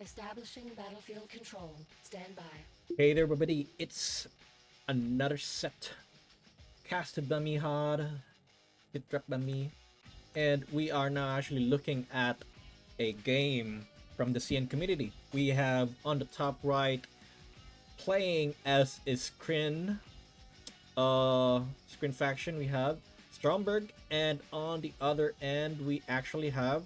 Establishing battlefield control. Stand by. Hey there, everybody. It's another set casted by me hard, hit dropped by me, and we are now actually looking at a game from the CN community. We have on the top right playing as a screen faction. We have Stromberg, and on the other end we actually have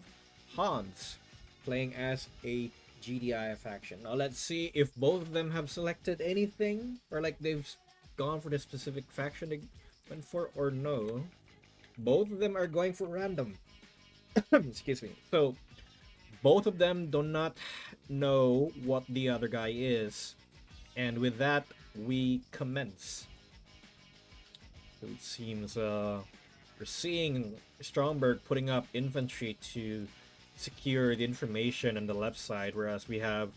Hans playing as a GDI faction. Now let's see if both of them have selected anything, or like they've gone for the specific faction they went for, or no. Both of them are going for random. Excuse me. So both of them do not know what the other guy is, and with that we commence. So it seems we're seeing Stromberg putting up infantry to secure the information on the left side, whereas we have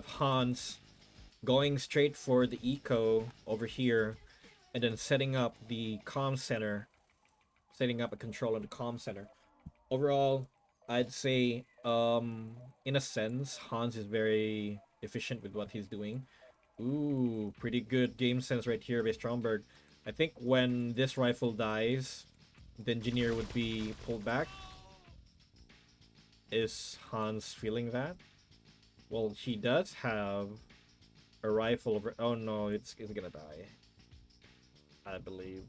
Hans going straight for the eco over here, and then setting up the comm center, setting up a control on the comm center. Overall, I'd say, in a sense, Hans is very efficient with what he's doing. Ooh, pretty good game sense right here by Stromberg. I think when this rifle dies, the engineer would be pulled back. Is Hans feeling that? Well, he does have a rifle over. Oh no, it's gonna die, I believe.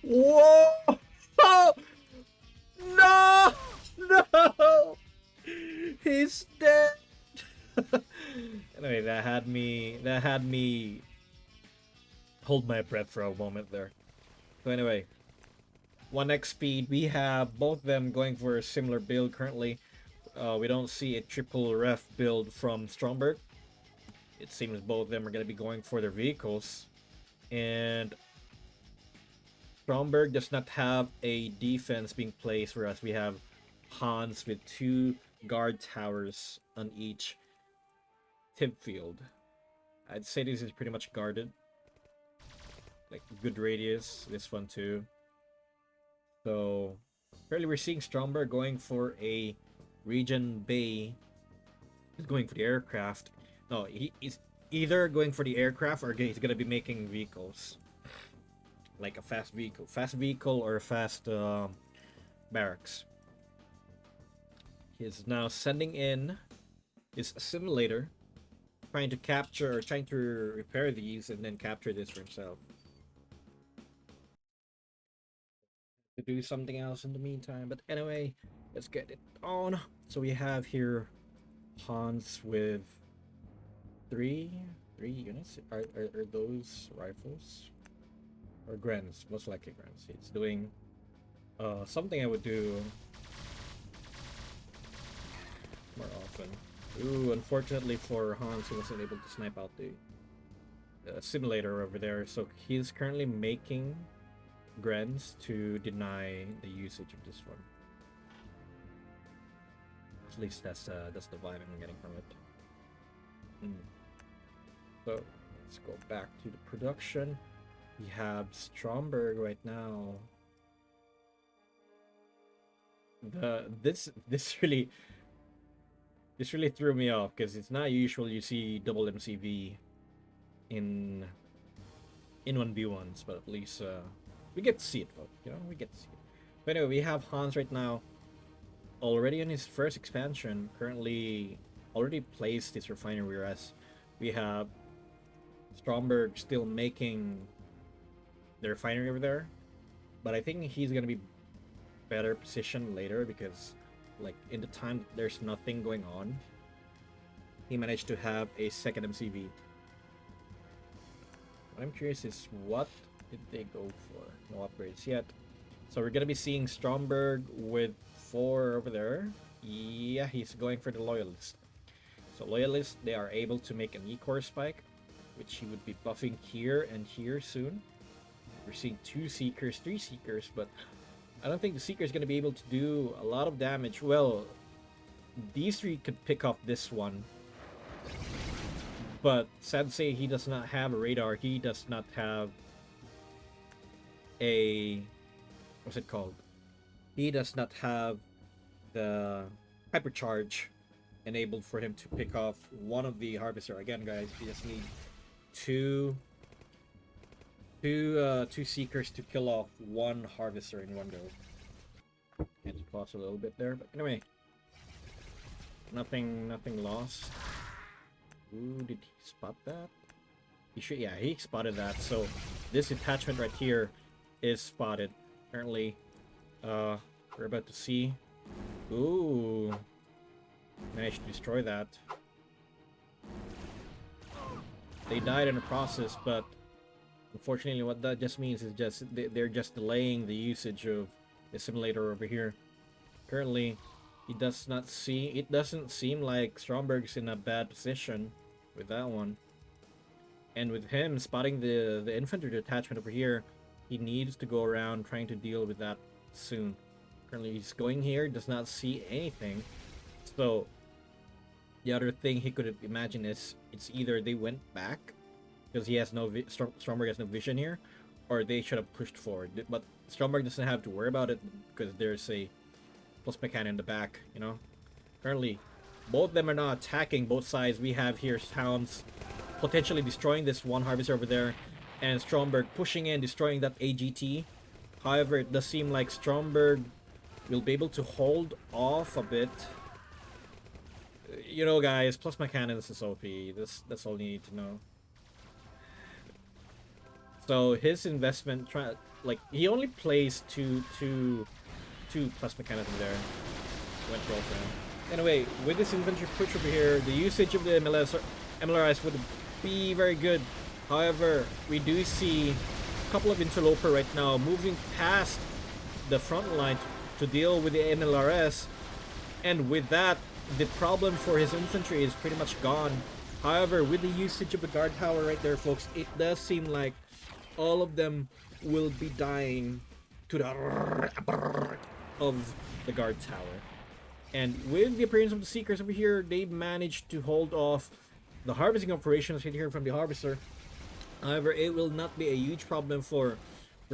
Whoa! No! No! He's dead. Anyway, that had me hold my breath for a moment there. So anyway, 1x speed. We have both of them going for a similar build currently. We don't see a triple ref build from Stromberg. It seems both of them are going to be going for their vehicles. And Stromberg does not have a defense being placed, whereas we have Hans with 2 guard towers on each tip field. I'd say this is pretty much guarded. Like, good radius, this one too. So, apparently we're seeing Stromberg going for a region bay. He's going for the aircraft. No, he's either going for the aircraft or he's going to be making vehicles. Like a fast vehicle or a fast barracks. He's now sending in his simulator, trying to repair these and then capture this for himself. To do something else in the meantime, but anyway, let's get it on. So we have here Hans with three units. Are those rifles or Grens? Most likely Grens. It's doing something I would do more often. Ooh, unfortunately for Hans, he wasn't able to snipe out the simulator over there, so he's currently making Grens to deny the usage of this one. At least that's the vibe I'm getting from it. So let's go back to the production. We have Stromberg right now. This really threw me off because it's not usual you see double MCV in 1v1s, but at least we get to see it, folks. You know, we get to see it. But anyway, we have Hans right now, already in his first expansion, currently already placed his refinery, whereas we have Stromberg still making the refinery over there. But I think he's gonna be better positioned later because, like, in the time there's nothing going on, he managed to have a second MCV. What I'm curious is, what did they go for? No upgrades yet. So we're gonna be seeing Stromberg with 4 over there. Yeah, he's going for the Loyalist. So Loyalist, they are able to make an E-core spike, which he would be buffing here and here soon. We're seeing 2 Seekers, 3 Seekers, but I don't think the Seeker is going to be able to do a lot of damage. Well, these 3 could pick off this one. But sad to say, he does not have a radar. He does not have a what's it called? He does not have the hypercharge enabled for him to pick off one of the harvester. Again, guys, you just need two seekers to kill off one harvester in one go. And it costs a little bit there, but anyway, nothing lost. Ooh, did he spot that? He should, yeah, he spotted that. So this attachment right here is spotted. Apparently, we're about to see. Ooh, managed to destroy that. They died in the process, but unfortunately, what that just means is they're just delaying the usage of the simulator over here. Currently, it doesn't seem like Stromberg's in a bad position with that one. And with him spotting the infantry detachment over here, he needs to go around trying to deal with that soon. Currently, he's going here, does not see anything. So the other thing he could imagine is it's either they went back because he has no Stromberg has no vision here, or they should have pushed forward. But Stromberg doesn't have to worry about it because there's a plasma cannon in the back, you know. Currently, both of them are now attacking both sides. We have here Hounds potentially destroying this one harvester over there, and Stromberg pushing in, destroying that AGT. However, it does seem like Stromberg will be able to hold off a bit. You know, guys, plasma cannons is OP. That's all you need to know. So his investment, he only placed two plasma cannons in there. Went well for him. Anyway, with this infantry push over here, the usage of the MLRS would be very good. However, we do see a couple of interloper right now moving past the front line to deal with the MLRS, and with that, the problem for his infantry is pretty much gone. However, with the usage of the guard tower right there, folks, it does seem like all of them will be dying to the of the guard tower. And with the appearance of the Seekers over here, they managed to hold off the harvesting operations right here from the harvester. However, it will not be a huge problem for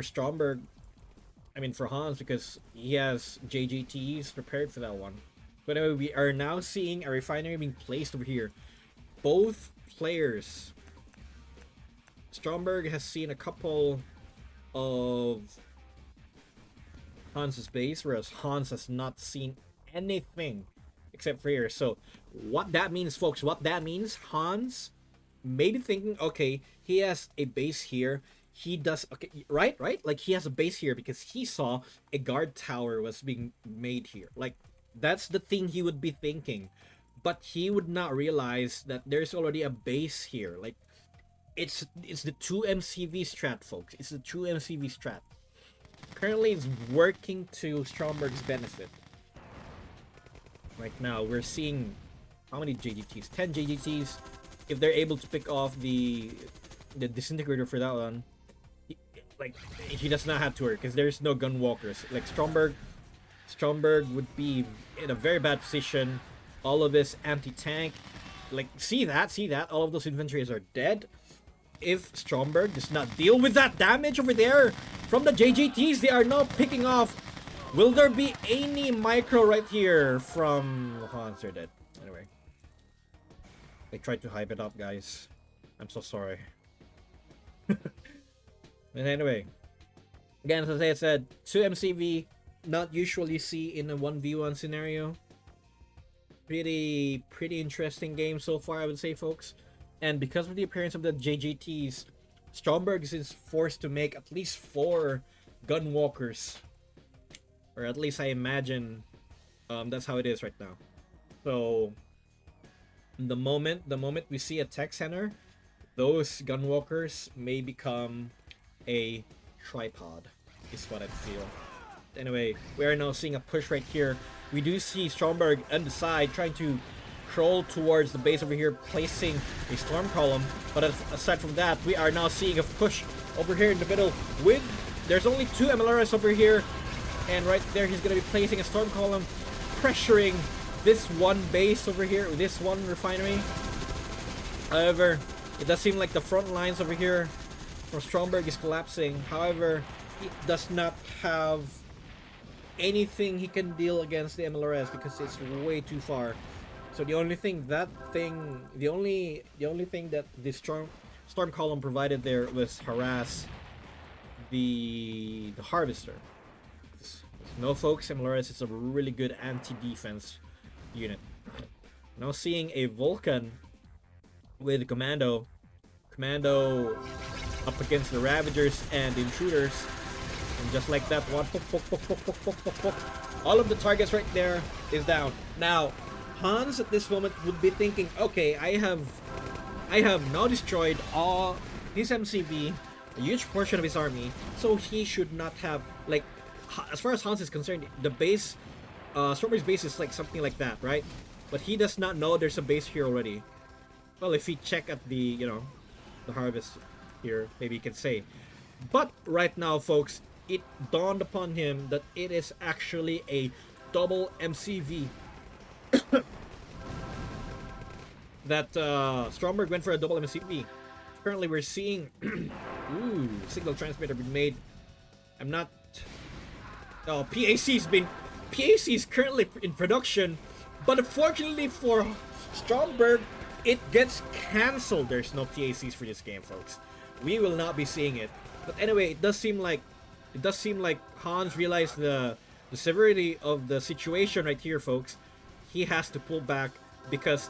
Stromberg. I mean, for Hans, because he has JJTs prepared for that one. But anyway, we are now seeing a refinery being placed over here. Both players. Stromberg has seen a couple of Hans's base, whereas Hans has not seen anything except for here. So what that means, folks, what that means, Hans may be thinking, okay, he has a base here. He does, okay, right? Like, he has a base here because he saw a guard tower was being made here. Like, that's the thing he would be thinking. But he would not realize that there's already a base here. Like, it's the 2 MCV strat, folks. It's the 2 MCV strat. Currently, it's working to Stromberg's benefit. Right now, we're seeing how many JGTs? 10 JGTs. If they're able to pick off the disintegrator for that one, he does not have to worry because there's no gun walkers. Like, Stromberg would be in a very bad position. All of this anti-tank, like, see that? All of those infantries are dead. If Stromberg does not deal with that damage over there from the JJTs, they are now picking off. Will there be any micro right here from Hans? They're dead. Anyway, they tried to hype it up, guys. I'm so sorry. But anyway, again, as I said, 2 MCV, not usually see in a 1v1 scenario. Pretty interesting game so far, I would say, folks. And because of the appearance of the JJTs, Stromberg is forced to make at least 4 gun walkers, or at least I imagine that's how it is right now. So the moment we see a tech center, those gun walkers may become a tripod, is what I feel. Anyway, we are now seeing a push right here. We do see Stromberg on the side trying to crawl towards the base over here, placing a storm column. But aside from that, we are now seeing a push over here in the middle. There's only 2 MLRS over here, and right there he's going to be placing a storm column, pressuring this one base over here, this one refinery. However, it does seem like the front lines over here from Stromberg is collapsing. However, he does not have anything he can deal against the MLRS because it's way too far. So the only thing that the only thing that the storm column provided there was harass the harvester. No, folks, MLRS is a really good anti-defense unit. Now seeing a Vulcan with Commando up against the Ravagers and the Intruders, and just like that, one poke, poke, poke, poke, poke, poke, poke, poke. All of the targets right there is down. Now, Hans at this moment would be thinking, okay, I have now destroyed all his MCV, a huge portion of his army, so he should not have, like, as far as Hans is concerned, the base, Stromberg's base is like something like that, right? But he does not know there's a base here already. Well, if he check at the, you know, the harvest here, maybe he can say. But right now, folks, it dawned upon him that it is actually a double MCV. That Stromberg went for a double MCV. Currently, we're seeing ooh, signal transmitter being made. I'm not. Oh, PAC is currently in production, but unfortunately for Stromberg, it gets cancelled. There's no PACs for this game, folks. We will not be seeing it. But anyway, it does seem like Hans realized the severity of the situation right here, folks. He has to pull back because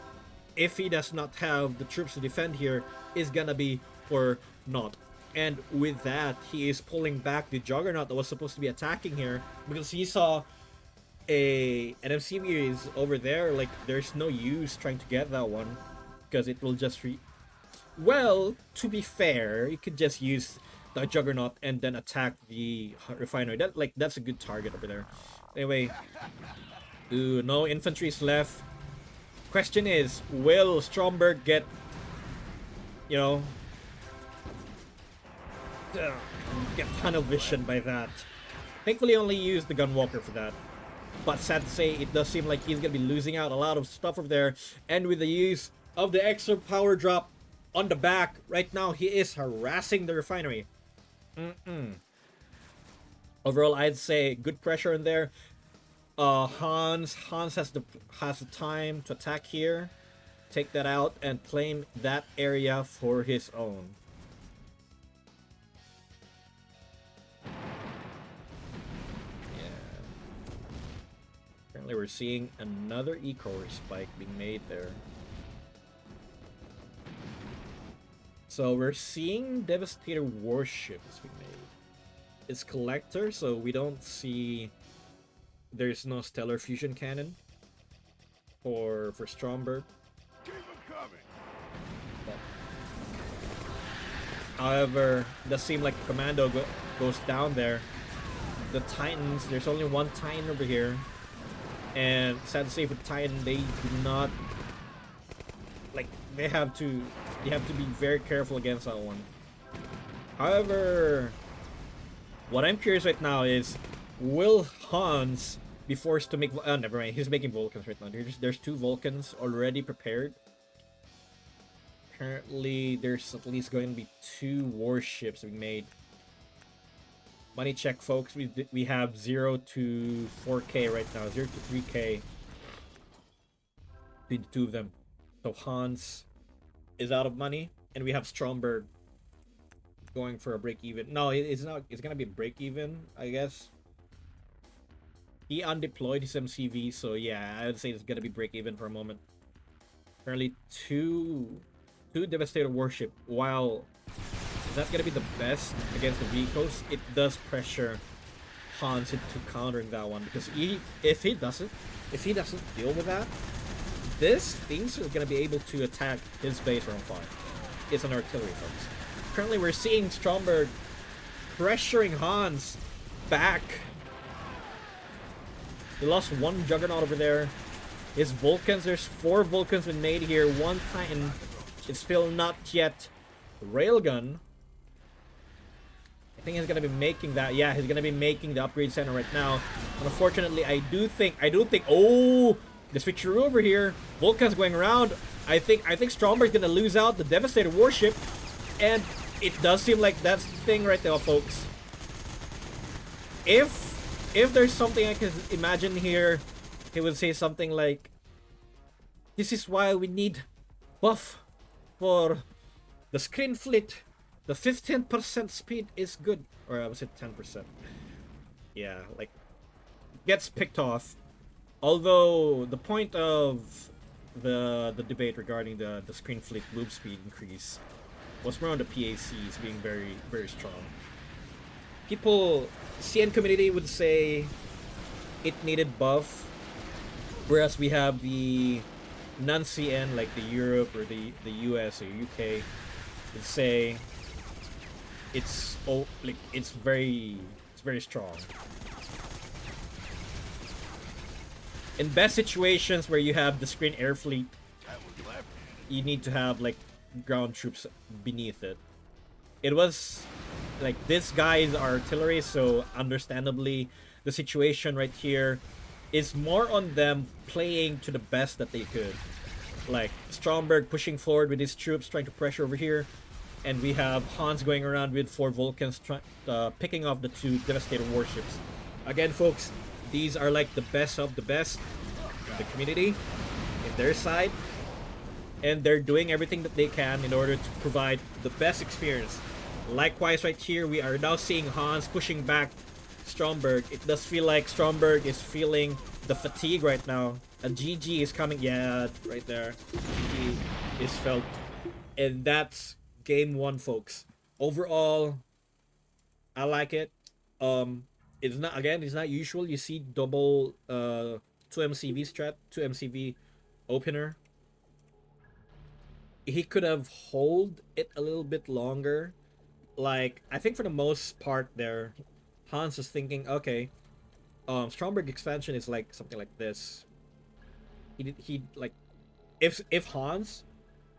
if he does not have the troops to defend here, is gonna be for naught. And with that, he is pulling back the Juggernaut that was supposed to be attacking here because he saw an MCV is over there. Like, there's no use trying to get that one because it will just well, to be fair, you could just use the Juggernaut and then attack the refinery. That's a good target over there. Anyway, ooh, no infantry's left. Question is, will Stromberg get, you know, get tunnel vision by that? Thankfully, only used the Gunwalker for that. But sad to say, it does seem like he's gonna be losing out a lot of stuff over there. And with the use of the extra power drop on the back, right now he is harassing the refinery. Overall, I'd say good pressure in there. Hans has the time to attack here, take that out, and claim that area for his own. Apparently we're seeing another E-core spike being made there. So we're seeing Devastator warships being made. It's Collector, so we don't see... There's no Stellar Fusion Cannon for Stromberg. Keep 'em coming. However, it does seem like the Commando goes down there. The Titans, there's only one Titan over here. And sad to say for Titan, they do not... Like, they have to be very careful against that one. However, what I'm curious right now is, will Hans be forced to make... never mind. He's making Vulcans right now. There's two Vulcans already prepared. Currently, there's at least going to be 2 warships being made. Money check, folks. We have 0 to 4K right now. 0 to 3K. Between the two of them. So Hans is out of money. And we have Stromberg going for a break-even. No, it's not. It's going to be a break-even, I guess. He undeployed his MCV, so yeah, I would say it's gonna be break-even for a moment. Apparently, two Devastator warship. While is that gonna be the best against the vehicles, it does pressure Hans into countering that one because if he doesn't deal with that, this thing's gonna be able to attack his base from afar. It's an artillery, folks. Currently, we're seeing Stromberg pressuring Hans back. He lost one Juggernaut over there. His Vulcans, there's 4 Vulcans been made here. 1 Titan. It's still not yet Railgun. I think he's gonna be making that. Yeah, he's gonna be making the upgrade center right now. And unfortunately, I do think. Oh, the switcheroo over here. Vulcan's going around. I think Stromberg's gonna lose out the Devastator warship, and it does seem like that's the thing right there, folks. if there's something I could imagine here, he would say something like, "This is why we need buff for the screen fleet. The 15% speed is good." Or I was it 10%. Yeah, like gets picked off. Although the point of the debate regarding the screen fleet move speed increase was more on the PACs being very strong. People, CN community would say it needed buff, whereas we have the non-CN like the Europe or the US or UK would say it's very strong. In best situations where you have the screen air fleet, you need to have like ground troops beneath it. It was like this guy is artillery, so understandably the situation right here is more on them playing to the best that they could. Like Stromberg pushing forward with his troops, trying to pressure over here, and we have Hans going around with 4 Vulcans, picking off the 2 Devastator warships. Again, folks, these are like the best of the best in the community, in their side, and they're doing everything that they can in order to provide the best experience. Likewise, right here, we are now seeing Hans pushing back Stromberg. It does feel like Stromberg is feeling the fatigue right now. A GG is coming. Yeah, right there. GG is felt. And that's game 1, folks. Overall, I like it. It's not usual. You see double 2 MCV strat, 2 MCV opener. He could have hold it a little bit longer. Like I think for the most part there, Hans is thinking, okay, Stromberg expansion is like something like this. He like if Hans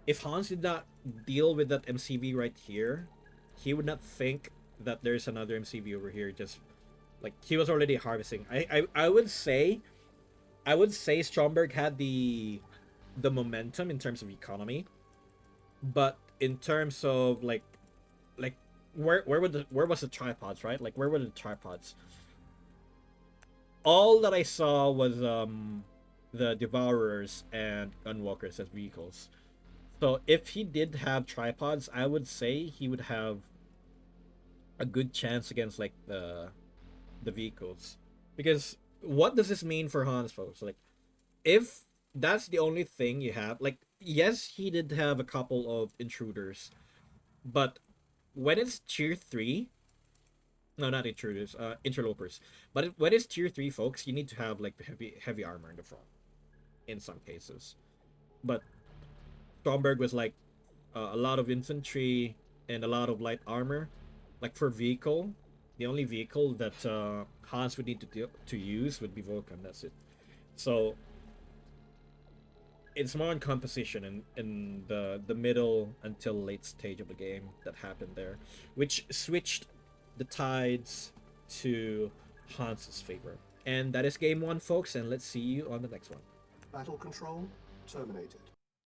did not deal with that MCV right here, he would not think that there's another MCV over here. Just like he was already harvesting. I would say Stromberg had the momentum in terms of economy, but in terms of like where was the tripods, right? Like where were the tripods? All that I saw was the Devourers and Gunwalkers as vehicles. So if he did have tripods, I would say he would have a good chance against like the vehicles. Because what does this mean for Hans, folks? Like if that's the only thing you have, like yes, he did have a couple of intruders, but when it's tier 3, no, not intruders, interlopers, but when it's tier 3, folks, you need to have like the heavy armor in the front in some cases. But Stromberg was like a lot of infantry and a lot of light armor. Like for vehicle, the only vehicle that Hans would need to use would be Vulcan. That's it. So it's more on composition in the middle until late stage of the game that happened there, which switched the tides to Hans's favor. And that is game 1, folks, and let's see you on the next one. Battle control terminated.